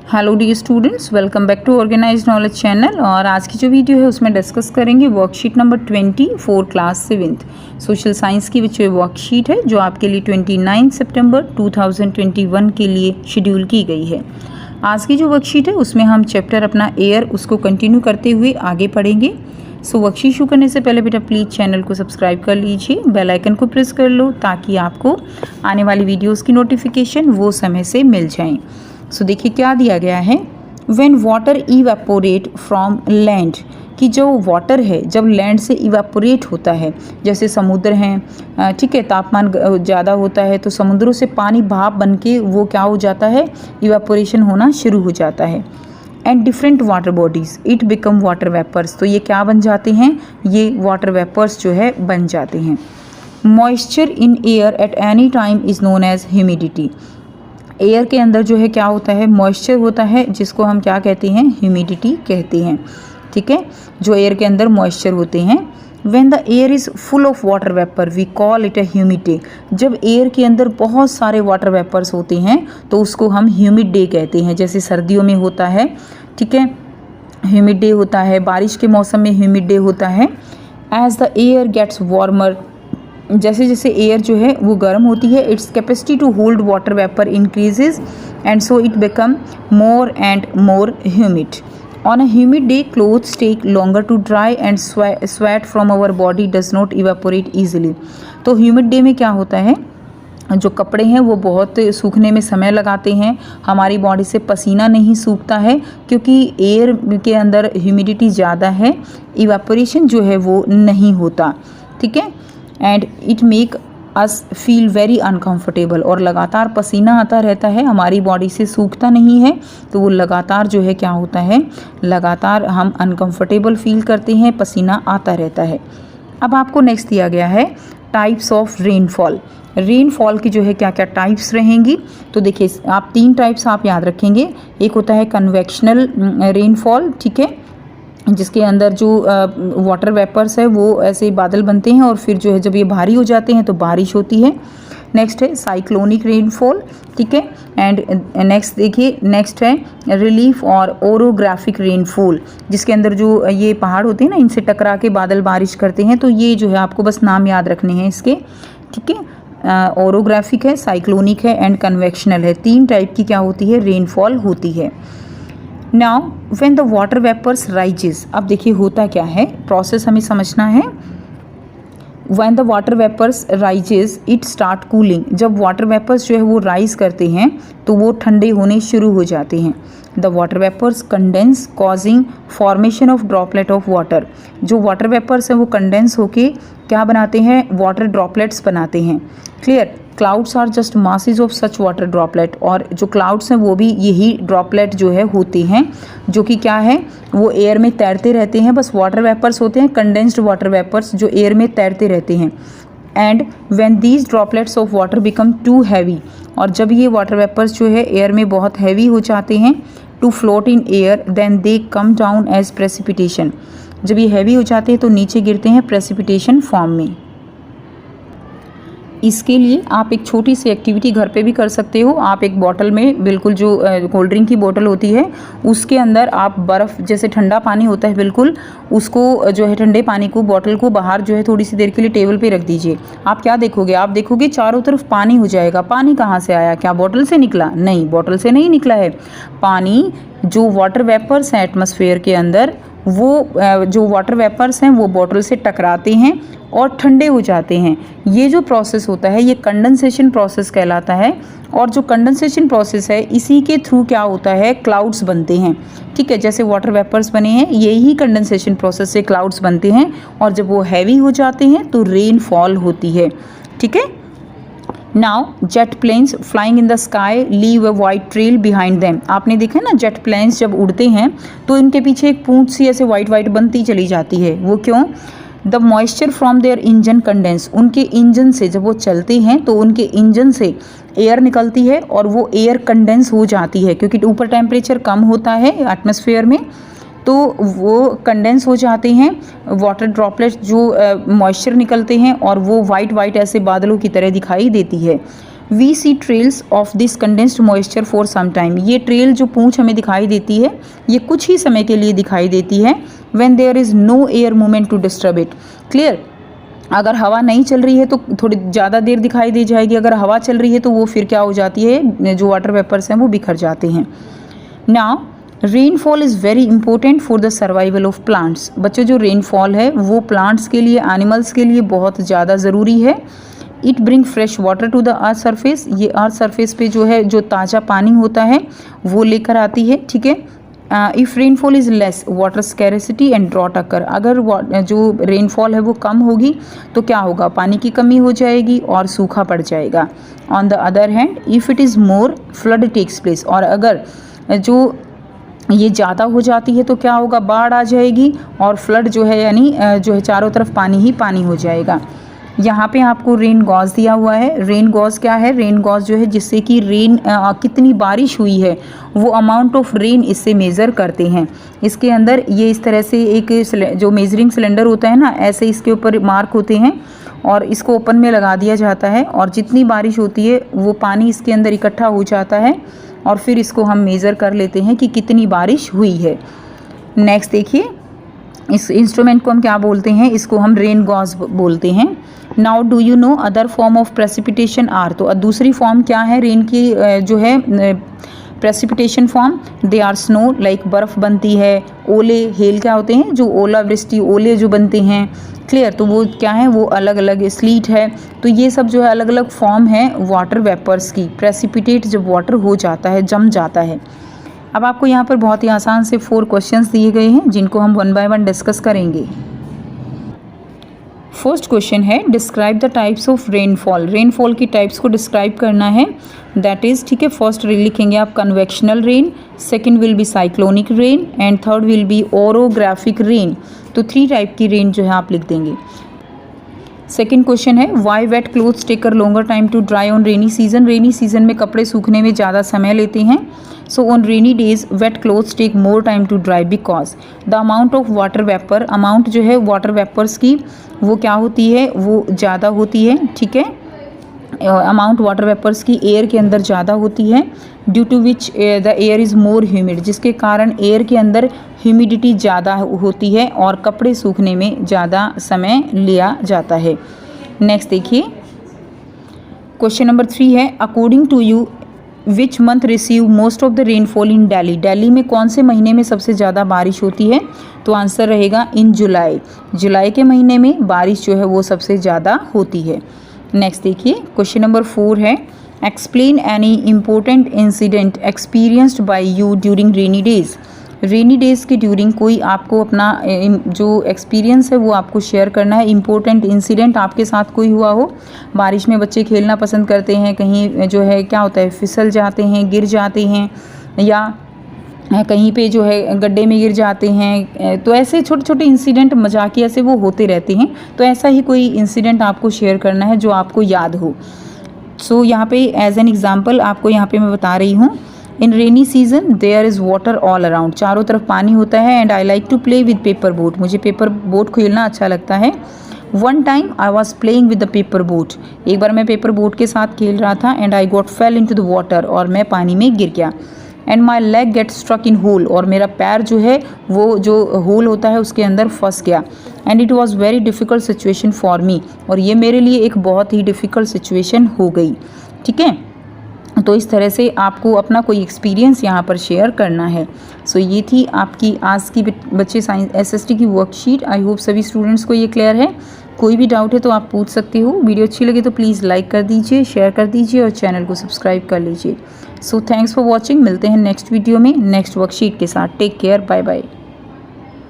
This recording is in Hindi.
Hello the students, welcome back to organised knowledge channel. और आज की जो वीडियो है उसमें डिस्कस करेंगे worksheet number 24 class 7th social science की जो वर्कशीट है जो आपके लिए 29 सितंबर 2021 के लिए शेड्यूल की गई है। आज की जो वर्कशीट है उसमें हम चैप्टर अपना एयर उसको कंटिन्यू करते हुए आगे पढ़ेंगे। सो वर्कशीट शुरू करने से पहले बेटा प्लीज़ चैनल को सब्सक्राइब कर लीजिए, बेल आइकन को प्रेस कर लो ताकि आपको आने वाली वीडियोज़ की नोटिफिकेशन वो समय से मिल जाएँ। सो देखिए क्या दिया गया है, when water evaporate from land, कि जो वाटर है जब लैंड से इवेपोरेट होता है, जैसे समुद्र हैं, ठीक है, तापमान ज़्यादा होता है तो समुद्रों से पानी भाप बन के वो क्या हो जाता है, इवेपोरेशन होना शुरू हो जाता है। And different water bodies it become water vapours, तो ये क्या बन जाते हैं, ये वाटर वेपर्स जो है बन जाते हैं। Moisture in air at any time is known as humidity, air के अंदर जो है क्या होता है, मॉइस्चर होता है जिसको हम क्या कहते हैं, ह्यूमिडिटी कहते हैं। ठीक है, जो एयर के अंदर मॉइस्चर होते हैं। When the air is full of water vapour we call it a humid day, जब एयर के अंदर बहुत सारे वाटर वेपर्स होते हैं तो उसको हम ह्यूमिड डे कहते हैं। जैसे सर्दियों में होता है, ठीक है, ह्यूमिड डे होता है, बारिश के मौसम में ह्यूमिड डे होता है। As the air gets warmer, जैसे जैसे एयर जो है वो गर्म होती है, its capacity to hold water vapour increases and so it become more and more humid. On a humid day clothes take longer to dry and sweat from our body does not evaporate easily. तो ह्यूमिड डे में क्या होता है, जो कपड़े हैं वो बहुत सूखने में समय लगाते हैं, हमारी बॉडी से पसीना नहीं सूखता है क्योंकि एयर के अंदर ह्यूमिडिटी ज़्यादा है, इवेपोरेशन जो है वो नहीं होता। ठीक है, and it make us feel very uncomfortable, और लगातार पसीना आता रहता है, हमारी बॉडी से सूखता नहीं है तो वो लगातार जो है क्या होता है, लगातार हम अनकम्फर्टेबल फील करते हैं, पसीना आता रहता है। अब आपको नेक्स्ट दिया गया है टाइप्स ऑफ रेनफॉल। रेनफॉल की जो है क्या क्या टाइप्स रहेंगी, तो देखिए आप 3 टाइप्स आप याद रखेंगे। एक होता है कन्वेक्शनल रेनफॉल, ठीक है, जिसके अंदर जो वाटर वेपर्स है वो ऐसे बादल बनते हैं और फिर जो है जब ये भारी हो जाते हैं तो बारिश होती है। नेक्स्ट है साइक्लोनिक रेनफॉल, ठीक है, एंड नेक्स्ट देखिए नेक्स्ट है रिलीफ और ओरोग्राफिक रेनफॉल, जिसके अंदर जो ये पहाड़ होते हैं ना, इनसे टकरा के बादल बारिश करते हैं। तो ये जो है आपको बस नाम याद रखने हैं इसके, ठीक है। ओरोग्राफिक है, साइक्लोनिक है एंड कन्वेक्शनल है, 3 टाइप की क्या होती है, रेनफॉल होती है। Now when the water vapours rises, अब देखिए होता क्या है, प्रोसेस हमें समझना है। When the water vapours rises it start cooling, जब वाटर वेपर्स जो है वो राइज करते हैं तो वो ठंडे होने शुरू हो जाते हैं। The water vapours condense causing formation of droplet of water, जो वाटर वेपर्स हैं वो कंडेंस होके क्या बनाते हैं, वाटर ड्रॉपलेट्स बनाते हैं। Clear, clouds are just masses of such water droplet, और जो क्लाउड्स हैं वो भी यही ड्रॉपलेट जो है होते हैं, जो कि क्या है, वो एयर में तैरते रहते हैं, बस वाटर वेपर्स होते हैं, कंडेंस्ड वाटर वेपर्स जो एयर में तैरते रहते हैं। And when these droplets of water become too heavy, और जब ये वाटर वेपर्स जो है एयर में बहुत हैवी हो जाते हैं, to float in air then they come down as precipitation, जब ये हैवी हो जाते हैं तो नीचे गिरते हैं प्रेसिपिटेशन फॉर्म में। इसके लिए आप एक छोटी सी एक्टिविटी घर पे भी कर सकते हो। आप एक बॉटल में, बिल्कुल जो कोल्ड ड्रिंक की बोतल होती है उसके अंदर आप बर्फ़, जैसे ठंडा पानी होता है बिल्कुल, उसको जो है ठंडे पानी को, बॉटल को बाहर जो है थोड़ी सी देर के लिए टेबल पे रख दीजिए। आप क्या देखोगे, आप देखोगे चारों तरफ पानी हो जाएगा। पानी कहाँ से आया, क्या बॉटल से निकला? नहीं, बॉटल से नहीं निकला है। पानी, जो वाटर वेपर्स हैं एटमॉस्फेयर के अंदर, वो जो वाटर वेपर्स हैं वो बॉटल से टकराते हैं और ठंडे हो जाते हैं। ये जो प्रोसेस होता है ये कंडेंसेशन प्रोसेस कहलाता है, और जो कंडेंसेशन प्रोसेस है इसी के थ्रू क्या होता है, क्लाउड्स बनते हैं। ठीक है, जैसे वाटर वेपर्स बने हैं, यही कंडेंसेशन प्रोसेस से क्लाउड्स बनते हैं, और जब वो हैवी हो जाते हैं तो रेनफॉल होती है। ठीक है, now jet planes flying in the sky leave a white trail behind them, आपने देखा है ना, जेट प्लेन्स जब उड़ते हैं तो इनके पीछे एक पूंछ सी ऐसे वाइट वाइट बनती चली जाती है। वो क्यों? The moisture from their engine condense, उनके इंजन से जब वो चलते हैं तो उनके इंजन से एयर निकलती है और वो एयर कंडेंस हो जाती है, क्योंकि ऊपर टेम्परेचर कम होता है एटमॉस्फेयर में, तो वो कंडेंस हो जाते हैं वाटर ड्रॉपलेट्स, जो मॉइस्चर निकलते हैं और वो वाइट वाइट ऐसे बादलों की तरह दिखाई देती है। We see trails of this condensed moisture for some time. ये ट्रेल जो पूंछ हमें दिखाई देती है ये कुछ ही समय के लिए दिखाई देती है। When there is no air movement to disturb it. Clear. अगर हवा नहीं चल रही है तो थोड़ी ज़्यादा देर दिखाई दे जाएगी, अगर हवा चल रही है तो वो फिर क्या हो जाती है, जो वाटर वेपर्स हैं वो बिखर जाते हैं। Now rainfall is very important for the survival of plants. बच्चों जो रेनफॉल है वो प्लांट्स के लिए, एनिमल्स के लिए बहुत ज़्यादा ज़रूरी है। It bring fresh water to the earth surface. ये अर्थ सरफेस पे जो है जो ताज़ा पानी होता है वो लेकर आती है। ठीक है। If rainfall is less water scarcity and drought occur. अगर जो रेनफॉल है वो कम होगी तो क्या होगा, पानी की कमी हो जाएगी और सूखा पड़ जाएगा। On the other hand if it is more flood takes place. और अगर जो ये ज़्यादा हो जाती है तो क्या होगा, बाढ़ आ जाएगी और फ्लड जो है यानी जो है चारों तरफ पानी ही पानी हो जाएगा। यहाँ पे आपको रेन गॉज दिया हुआ है। रेन गॉज क्या है, रेन गॉज जो है जिससे कि रेन कितनी बारिश हुई है वो अमाउंट ऑफ रेन इससे मेज़र करते हैं। इसके अंदर ये इस तरह से एक जो मेजरिंग सिलेंडर होता है ना, ऐसे इसके ऊपर मार्क होते हैं और इसको ओपन में लगा दिया जाता है और जितनी बारिश होती है वो पानी इसके अंदर इकट्ठा हो जाता है और फिर इसको हम मेज़र कर लेते हैं कि कितनी बारिश हुई है। नेक्स्ट देखिए, इस इंस्ट्रूमेंट को हम क्या बोलते हैं, इसको हम रेन गॉज बोलते हैं। Now do you know other form of precipitation are. तो दूसरी फॉर्म क्या है रेन की, जो है precipitation form, they are snow, like बर्फ़ बनती है। ओले, हेल क्या होते हैं, जो ओलावृष्टि, ओले जो बनते हैं। क्लियर। तो वो क्या है, वो अलग अलग, स्लीट है। तो ये सब जो है अलग अलग फॉर्म है वाटर वेपर्स की। प्रेसिपिटेट जब वाटर हो जाता है, जम जाता है। अब आपको यहाँ पर बहुत ही आसान से 4 क्वेश्चंस दिए गए हैं जिनको हम 1 बाय 1 डिस्कस करेंगे। फर्स्ट क्वेश्चन है describe the types of rainfall. Rainfall की टाइप्स को डिस्क्राइब करना है, दैट इज़, ठीक है। फर्स्ट लिखेंगे आप convectional rain, second will be cyclonic rain and third will be orographic rain. तो 3 टाइप की रेन जो है आप लिख देंगे। सेकेंड क्वेश्चन है why wet clothes taker longer time to dry on rainy season. Rainy season में कपड़े सूखने में ज़्यादा समय लेते हैं। So on rainy days wet clothes take more time to dry because the amount of water vapour. Amount जो है वाटर वेपर्स की वो क्या होती है, वो ज़्यादा होती है। ठीक है। अमाउंट वाटर वेपर्स की एयर के अंदर ज़्यादा होती है। Due to which the air is more humid, जिसके कारण एयर के अंदर ह्यूमिडिटी ज़्यादा होती है और कपड़े सूखने में ज़्यादा समय लिया जाता है। नेक्स्ट देखिए, क्वेश्चन नंबर 3 है according to you which month receive most of the rainfall in Delhi. Delhi में कौन से महीने में सबसे ज़्यादा बारिश होती है। तो आंसर रहेगा इन जुलाई। जुलाई के महीने में बारिश जो है वो सबसे ज़्यादा होती है। नेक्स्ट देखिए, क्वेश्चन नंबर 4 है explain any important incident experienced bye you during rainy days. Rainy days के ड्यूरिंग कोई आपको अपना जो एक्सपीरियंस है वो आपको शेयर करना है। इम्पोर्टेंट इंसिडेंट आपके साथ कोई हुआ हो। बारिश में बच्चे खेलना पसंद करते हैं, कहीं जो है क्या होता है फिसल जाते हैं, गिर जाते हैं, या कहीं पे जो है गड्ढे में गिर जाते हैं। तो ऐसे छोटे छोटे इंसिडेंट मजाकिया से वो होते रहते हैं। तो ऐसा ही कोई इंसिडेंट आपको शेयर करना है जो आपको याद हो। सो यहाँ पे एज एन एग्जाम्पल आपको यहाँ पे मैं बता रही हूँ, in rainy season there is water all around. चारों तरफ पानी होता है। And I like to play with paper boat. मुझे पेपर बोट खेलना अच्छा लगता है। One time I was playing with the paper boat. एक बार मैं पेपर बोट के साथ खेल रहा था। And I got fell in to the water, और मैं पानी में गिर गया। And my leg get struck in hole, और मेरा पैर जो है वो जो होल होता है उसके अंदर फंस गया। And it was very difficult situation for me, और ये मेरे लिए एक बहुत ही डिफ़िकल्ट सिचुएशन हो गई। ठीक है। तो इस तरह से आपको अपना कोई एक्सपीरियंस यहाँ पर शेयर करना है। सो ये थी आपकी आज की बच्चे साइंस SST की वर्कशीट। आई होप सभी स्टूडेंट्स को ये क्लियर है। कोई भी डाउट है तो आप पूछ सकते हो। वीडियो अच्छी लगे तो प्लीज़ लाइक कर दीजिए, शेयर कर दीजिए और चैनल को सब्सक्राइब कर लीजिए। So thanks for watching. मिलते हैं नेक्स्ट वीडियो में नेक्स्ट वर्कशीट के साथ। Take care, bye bye.